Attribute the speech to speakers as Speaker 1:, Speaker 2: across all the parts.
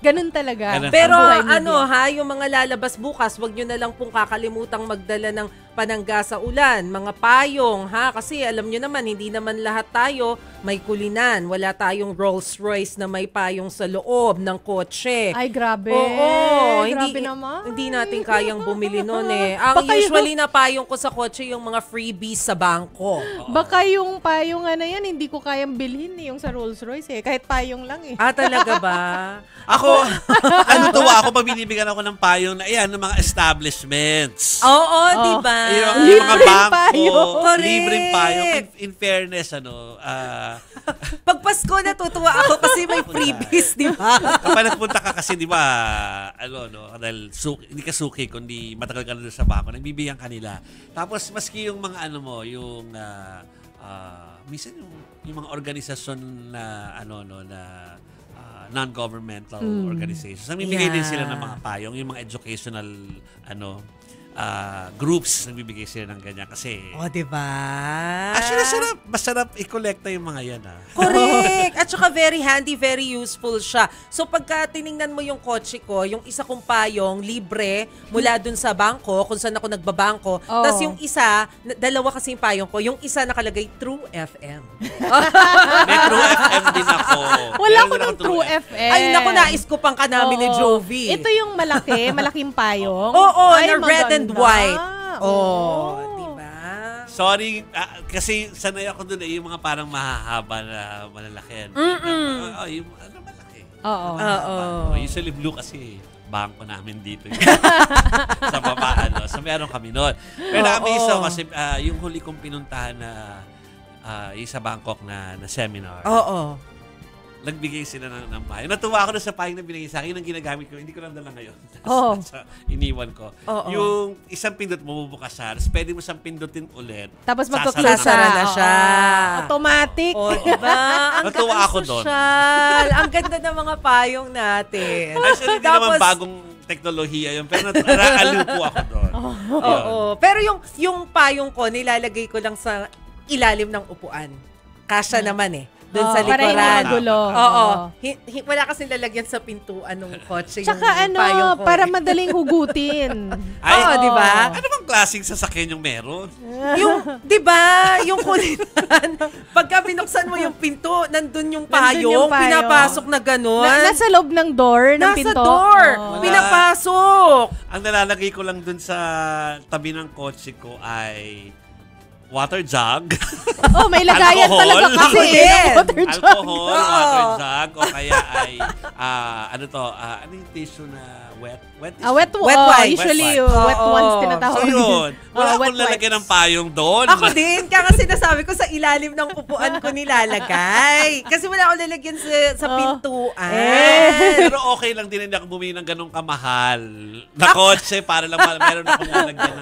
Speaker 1: Ganun talaga.
Speaker 2: Pero
Speaker 1: Buhay media.
Speaker 2: yung mga lalabas bukas, wag nyo na lang pong kakalimutang magdala ng panangga sa ulan, mga payong, kasi alam nyo naman, hindi naman lahat tayo may kulinan. Wala tayong Rolls Royce na may payong sa loob ng kotse.
Speaker 1: Ay, grabe.
Speaker 2: Oo,
Speaker 1: Grabe naman.
Speaker 2: Hindi natin kayang bumili nun eh. Ang usually na payong ko sa kotse yung mga freebies sa bangko.
Speaker 1: Baka yung payong yan, hindi ko kayang bilhin yung sa Rolls Royce eh. Kahit payong lang eh.
Speaker 2: Talaga ba?
Speaker 3: Ako, tuwa ako pag binibigyan ako ng payong na ng mga establishments.
Speaker 2: Oo, di ba?
Speaker 3: Yung mga bangko,
Speaker 2: Correct.
Speaker 3: libreng payong. In fairness,
Speaker 2: Pag Pasko natutuwa ako kasi may freebies, di ba?
Speaker 3: kapag nagpunta ka kasi, di ba, dahil hindi ka suki, kundi matagal ka na doon sa bangko, nagbibigyan kanila. Tapos, maski yung mga minsan yung mga organisasyon na, non-governmental organizations. Nagbibigay din sila ng mga payong, yung mga educational, groups, nagbibigay sila ng ganyan kasi...
Speaker 2: di ba?
Speaker 3: Actually, masarap i-collecta yung mga yan,
Speaker 2: Correct! At saka very handy, very useful siya. So pagka tiningnan mo yung kotse ko, yung isa kong payong, libre, mula dun sa bangko, kung saan ako nagbabangko. Tapos yung isa, dalawa kasi yung payong ko, yung isa nakalagay True FM.
Speaker 3: May True FM din ako.
Speaker 1: Wala ko ng True FM.
Speaker 2: Ay, naku, nais ko pang namin ni Jovi.
Speaker 1: Ito yung malaking payong.
Speaker 2: Oo,
Speaker 1: Ay,
Speaker 2: na red and white.
Speaker 1: Oo.
Speaker 2: Di ba?
Speaker 3: Sorry, kasi sanay ako doon yung mga parang mahahaba na malalaki. Yung malaki.
Speaker 1: Oo.
Speaker 3: Usually blue kasi bangko namin dito. Sa baba, So meron kami noon. Pero na-amaze ako kasi yung huli kong pinuntahan na yung sa Bangkok na seminar.
Speaker 2: Oo.
Speaker 3: Nagbigay sila ng payong. Natuwa ako na sa payong na binigay sa akin. Yung ginagamit ko, hindi ko lang dala ngayon. Iniwan ko. Yung isang pindot mo bubukasan, pwede mo siyang pindutin ulit.
Speaker 1: Tapos
Speaker 2: magkaklasara na siya.
Speaker 1: Automatic.
Speaker 2: Diba?
Speaker 3: Natuwa ako doon.
Speaker 2: Ang ganda ng mga payong natin.
Speaker 3: Actually, hindi naman bagong teknolohiya yun. Pero naraaliw po ako doon.
Speaker 2: Pero yung payong ko, nilalagay ko lang sa ilalim ng upuan. Kasya naman doon sa likuran.
Speaker 1: Para hindi magulo.
Speaker 2: Wala kasing lalagyan sa pintuan ng kotse
Speaker 1: Tsaka
Speaker 2: yung payong ko.
Speaker 1: para madaling hugutin.
Speaker 2: Di ba?
Speaker 3: Ano bang klaseng sasakyan yung meron?
Speaker 2: Di ba? Yung kulitan. Pagka binuksan mo yung pinto, nandun yung payong. Pinapasok na gano'n.
Speaker 1: Nasa loob ng door ng pinto.
Speaker 2: Nasa door. Pinapasok.
Speaker 3: Ang nalalagay ko lang dun sa tabi ng kotse ko ay water jug.
Speaker 1: May lagayan talaga kasi. Water jug.
Speaker 3: Alcohol, water jug, o kaya ay, ano yung tissue na wet? Wet tissue?
Speaker 1: Wet wipe. Usually, wet ones
Speaker 3: So
Speaker 1: tinatawag.
Speaker 3: yun, wala akong lalagyan ng payong doon.
Speaker 2: Ako din, kaya sinasabi ko sa ilalim ng upuan ko nilalagay. Kasi wala akong lalagyan sa pintuan.
Speaker 3: Pero okay lang din, hindi ako bumili ng ganong kamahal na kotse para lang meron akong lalagyan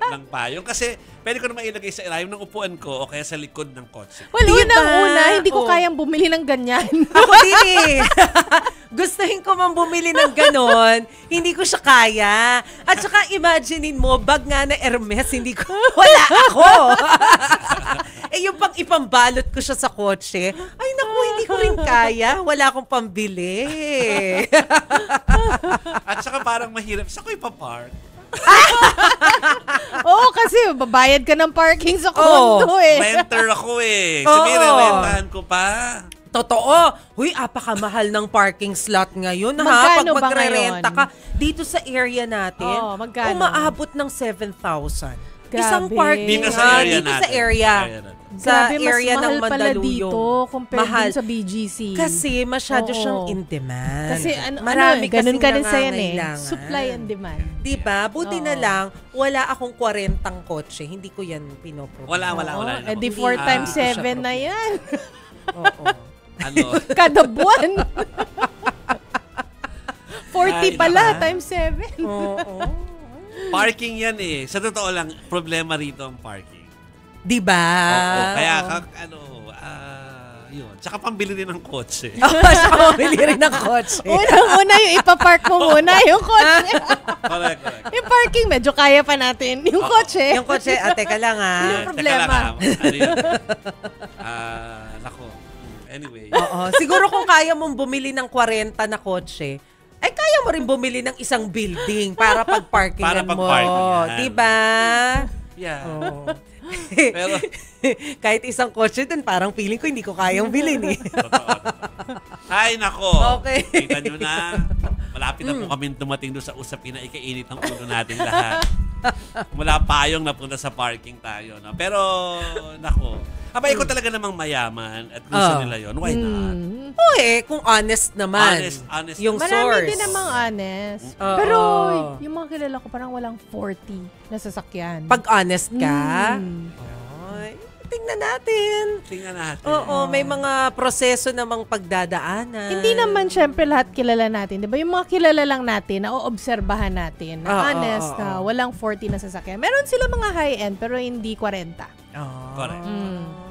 Speaker 3: ng payong. Kasi pwede ko naman ilagay sa ilalim ng upuan ko o kaya sa likod ng kotse.
Speaker 1: Well, unang-una, hindi ko kayang bumili ng ganyan.
Speaker 2: Ako din Gustuhin ko man bumili ng ganon, hindi ko siya kaya. At saka imaginein mo, bag nga na Hermes, wala ako. Yung pang ipambalot ko siya sa kotse, ay naku, hindi ko rin kaya. Wala akong pambili.
Speaker 3: At saka parang mahirap. Saan ko ipapark?
Speaker 1: Oo, kasi babayad ka ng parking sa condo
Speaker 3: Renter ako Sabihin, rentahan ko pa.
Speaker 2: Totoo. Huy, apakamahal ng parking slot ngayon.
Speaker 1: Magkano
Speaker 2: Pag
Speaker 1: ba
Speaker 2: magre-renta
Speaker 1: ngayon?
Speaker 2: ka, dito sa area natin,
Speaker 1: magkano?
Speaker 2: umaabot ng 7,000.
Speaker 1: Grabe.
Speaker 2: Isang parking.
Speaker 3: Dito sa area
Speaker 2: dito
Speaker 3: natin.
Speaker 2: sa area. Sa
Speaker 1: Grabe,
Speaker 2: area
Speaker 1: mas
Speaker 2: ng
Speaker 1: mahal pala
Speaker 2: Mandaluyong.
Speaker 1: dito compared dun sa BGC.
Speaker 2: Kasi masyado siyang in demand.
Speaker 1: Kasi
Speaker 2: marami
Speaker 1: ganun ka rin sa yan
Speaker 2: nangangailangan.
Speaker 1: Supply and demand.
Speaker 2: Diba? Buti na lang, wala akong 40 kotse. Hindi ko yan pinoproblema.
Speaker 3: Wala.
Speaker 1: Di 4 times 7 na yan.
Speaker 2: Oo.
Speaker 3: Ano?
Speaker 1: Kada buwan. 40 pala
Speaker 2: diba?
Speaker 1: times 7.
Speaker 2: Oo.
Speaker 3: Parking yan Sa totoo lang, problema rito ang parking.
Speaker 2: Diba?
Speaker 3: Oo. Kaya, yun. Tsaka pambili din ng kotse.
Speaker 2: Saka pambili rin ng kotse.
Speaker 1: Unang-una yung ipapark mo muna yung kotse.
Speaker 3: Correct.
Speaker 1: Yung parking, medyo kaya pa natin. Yung kotse.
Speaker 2: Yung kotse, teka lang
Speaker 1: Yung problema.
Speaker 3: Ano yun? Nako. Anyway.
Speaker 2: Oo. Siguro kung kaya mong bumili ng 40 na kotse, mo rin bumili ng isang building para pag-parkingan
Speaker 3: Para
Speaker 2: mo.
Speaker 3: pag-parkingan.
Speaker 2: Diba?
Speaker 3: Yeah.
Speaker 2: Oh.
Speaker 3: Pero,
Speaker 2: Kahit isang kotse dun, parang feeling ko hindi ko kayang bilhin eh.
Speaker 3: totoo. Ay, nako.
Speaker 2: Okay.
Speaker 3: Kita nyo na. Malapit na po kami dumating doon sa usapin na ikainit ang ulo natin lahat. Mula payong napunta sa parking tayo. No? Pero, nako. Abay ko talaga namang mayaman at gusto nila yon. Why not?
Speaker 2: Oo kung honest naman.
Speaker 3: Honest.
Speaker 2: Yung
Speaker 1: Marami
Speaker 2: source.
Speaker 1: din namang honest.
Speaker 2: Oo.
Speaker 1: Pero yung mga kilala ko parang walang 40 na sasakyan.
Speaker 2: Pag honest ka,
Speaker 1: Mm.
Speaker 2: ay, tingnan natin.
Speaker 3: Tingnan natin.
Speaker 2: Oo, may mga proseso namang pagdadaanan.
Speaker 1: Hindi naman syempre lahat kilala natin. 'Di ba? Yung mga kilala lang natin, naoobserbahan natin. Na honest na walang 40 na sasakyan. Meron sila mga high-end pero hindi 40.
Speaker 2: Oh.
Speaker 3: Correct.